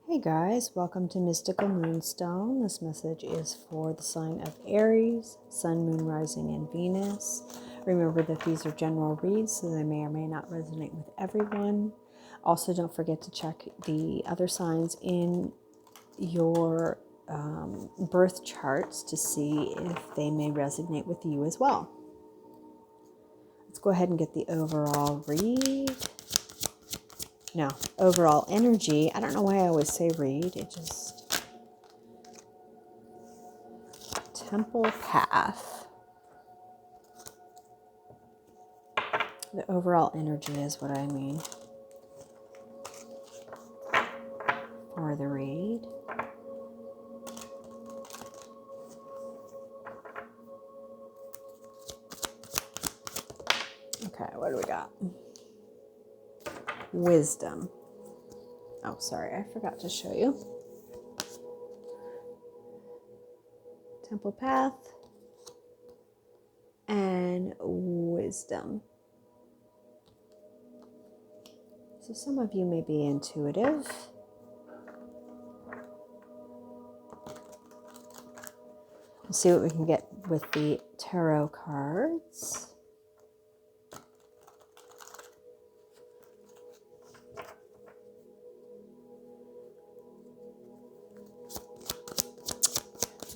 Hey guys, welcome to Mystical Moonstone. This message is for the sign of Aries, Sun, Moon, Rising, and Venus. Remember that these are general reads, so they may or may not resonate with everyone. Also, don't forget to check the other signs in your birth charts to see if they may resonate with you as well. Let's go ahead and get the overall read. No, overall energy. I don't know why I always say read. It just... Temple Path. The overall energy is what I mean for the read. Okay, what do we got? Wisdom. Oh, sorry, I forgot to show you. Temple Path and Wisdom. So some of you may be intuitive. We'll see what we can get with the tarot cards.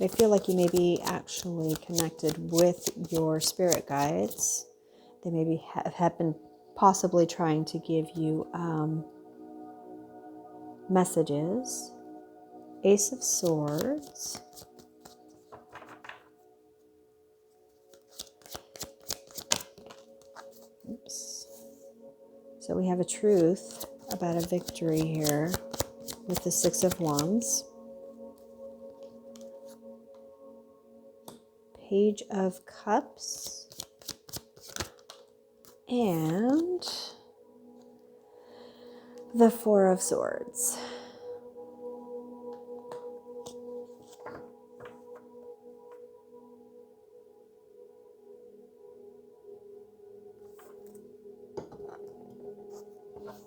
I feel like you may be actually connected with your spirit guides. They maybe have been possibly trying to give you messages. Ace of Swords. Oops. So we have a truth about a victory here with the Six of Wands. Page of Cups. And the Four of Swords.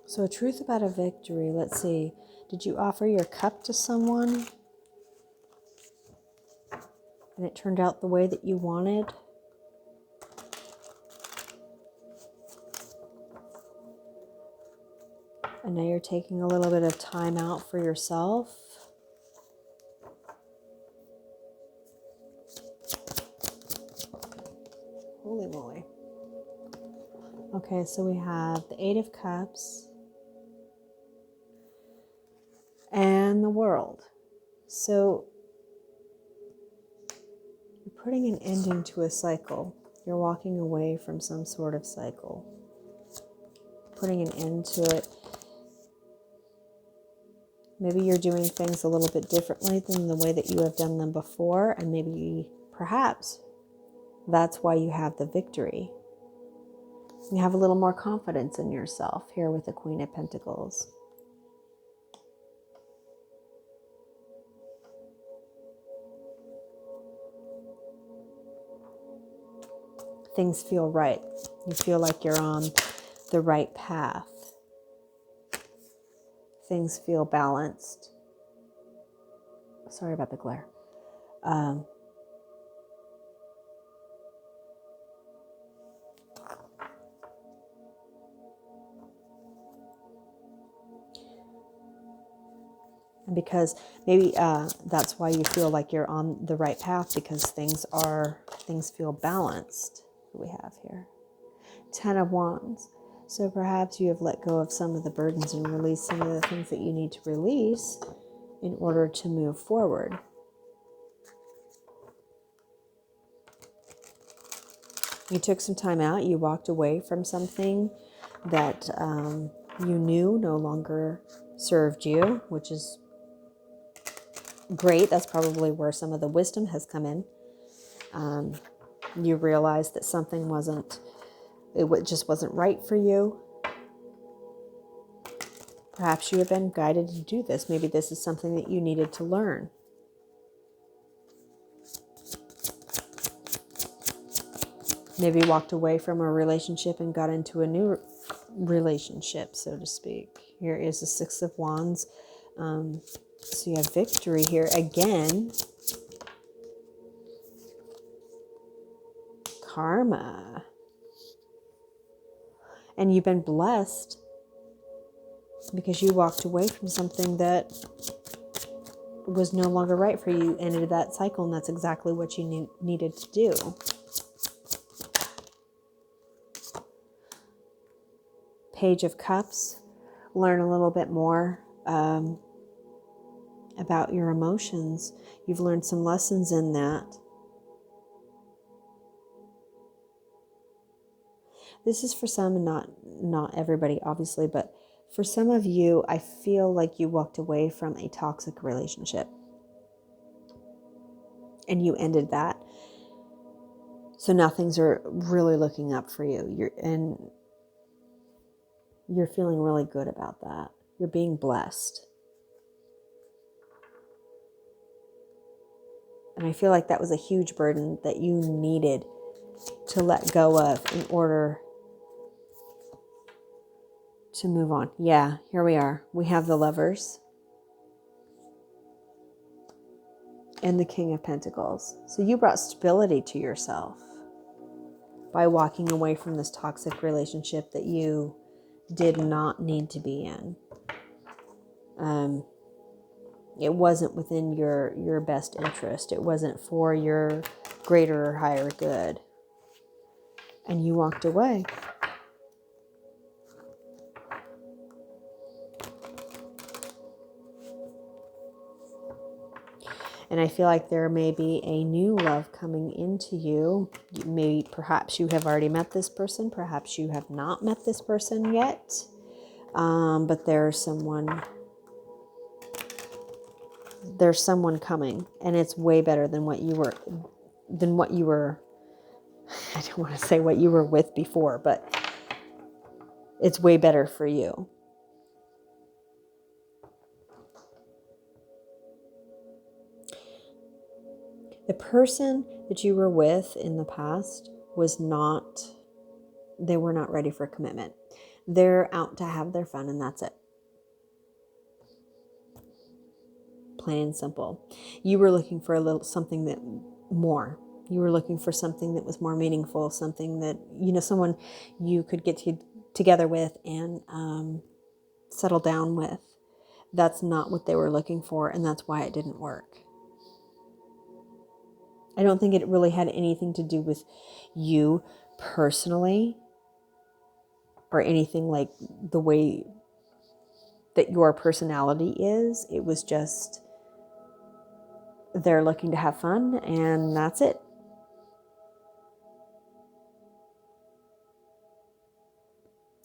So a truth about a victory. Let's see. Did you offer your cup to someone and it turned out the way that you wanted? And now you're taking a little bit of time out for yourself. Holy moly. Okay, so we have the Eight of Cups and the World. So you're putting an ending to a cycle. You're walking away from some sort of cycle. Putting an end to it. Maybe you're doing things a little bit differently than the way that you have done them before, and maybe, perhaps, that's why you have the victory. You have a little more confidence in yourself here with the Queen of Pentacles. Things feel right. You feel like you're on the right path. Things feel balanced. Sorry about the glare. And because maybe that's why you feel like you're on the right path, because things feel balanced. What we have here. 10 of Wands. So perhaps you have let go of some of the burdens and released some of the things that you need to release in order to move forward. You took some time out. You walked away from something that you knew no longer served you, which is great. That's probably where some of the wisdom has come in. You realized that something just wasn't right for you. Perhaps you have been guided to do this. Maybe this is something that you needed to learn. Maybe you walked away from a relationship and got into a new relationship, so to speak. Here is the Six of Wands, So you have victory here again. Karma. And you've been blessed because you walked away from something that was no longer right for you. You ended that cycle, and that's exactly what you needed to do. Page of Cups. Learn a little bit more about your emotions. You've learned some lessons in that. This is for some, and not everybody, obviously, but for some of you, I feel like you walked away from a toxic relationship and you ended that. So now things are really looking up for you. You're feeling really good about that. You're being blessed. And I feel like that was a huge burden that you needed to let go of in order to move on. Yeah, here we are. We have the Lovers and the King of Pentacles. So you brought stability to yourself by walking away from this toxic relationship that you did not need to be in. It wasn't within your best interest. It wasn't for your greater or higher good. And you walked away. And I feel like there may be a new love coming into you. Perhaps you have already met this person. Perhaps you have not met this person yet. But there's someone coming, and it's way better than what you were, I don't want to say what you were with before, but it's way better for you. The person that you were with in the past they were not ready for commitment. They're out to have their fun, and that's it. Plain and simple. You were looking for something that more. You were looking for something that was more meaningful, something that, someone you could get together with and settle down with. That's not what they were looking for, and that's why it didn't work. I don't think it really had anything to do with you personally or anything like the way that your personality is. It was just they're looking to have fun, and that's it.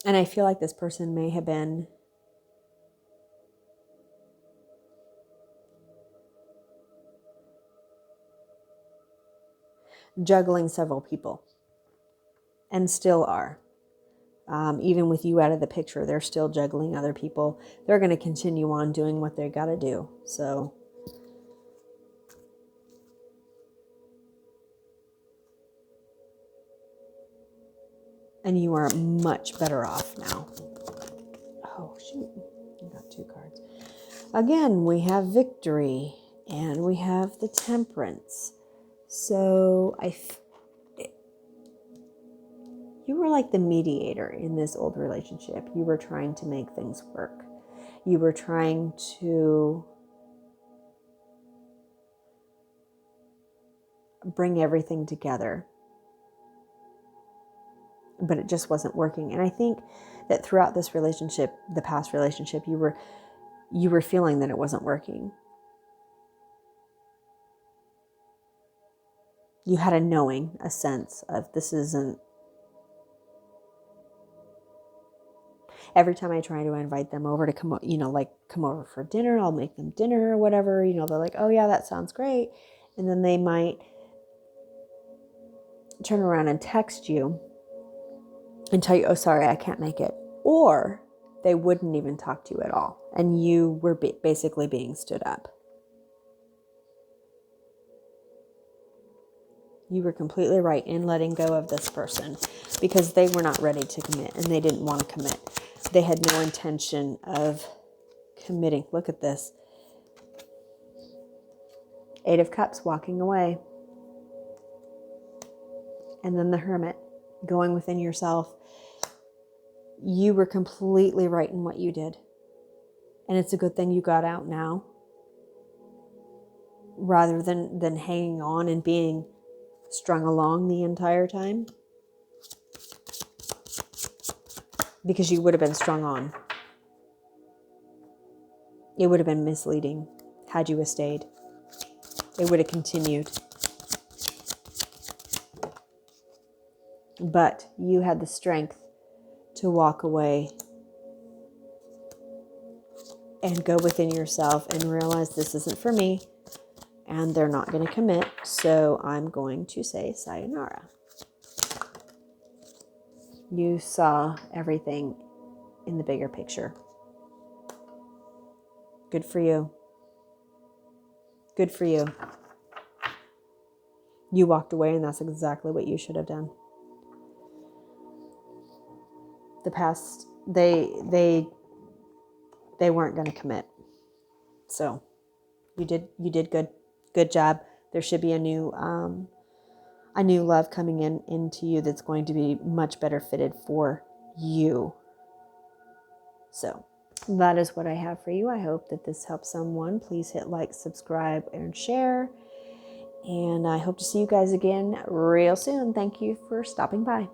And I feel like this person may have been juggling several people, and still are. Even with you out of the picture, they're still juggling other people. They're going to continue on doing what they got to do. So, and you are much better off now. Oh, shoot. I got 2 cards. Again, we have victory and we have the Temperance. So you were like the mediator in this old relationship. You were trying to make things work. You were trying to bring everything together. But it just wasn't working. And I think that throughout this relationship, the past relationship, you were feeling that it wasn't working. You had a knowing, a sense of this isn't. Every time I try to invite them over to come over for dinner, I'll make them dinner or whatever. They're like, oh yeah, that sounds great. And then they might turn around and text you and tell you, oh, sorry, I can't make it. Or they wouldn't even talk to you at all. And you were basically being stood up. You were completely right in letting go of this person because they were not ready to commit and they didn't want to commit. They had no intention of committing. Look at this. 8 of Cups, walking away. And then the Hermit, going within yourself. You were completely right in what you did. And it's a good thing you got out now, rather than hanging on and being strung along the entire time. Because you would have been strung on. It would have been misleading had you stayed. It would have continued. But you had the strength to walk away and go within yourself and realize this isn't for me and they're not going to commit, so I'm going to say sayonara. You saw everything in the bigger picture. Good for you. Good for you. You walked away, and that's exactly what you should have done. The past, they weren't going to commit. So you did good. Good job. There should be a new love coming into you that's going to be much better fitted for you. So that is what I have for you. I hope that this helps someone. Please hit like, subscribe, and share. And I hope to see you guys again real soon. Thank you for stopping by.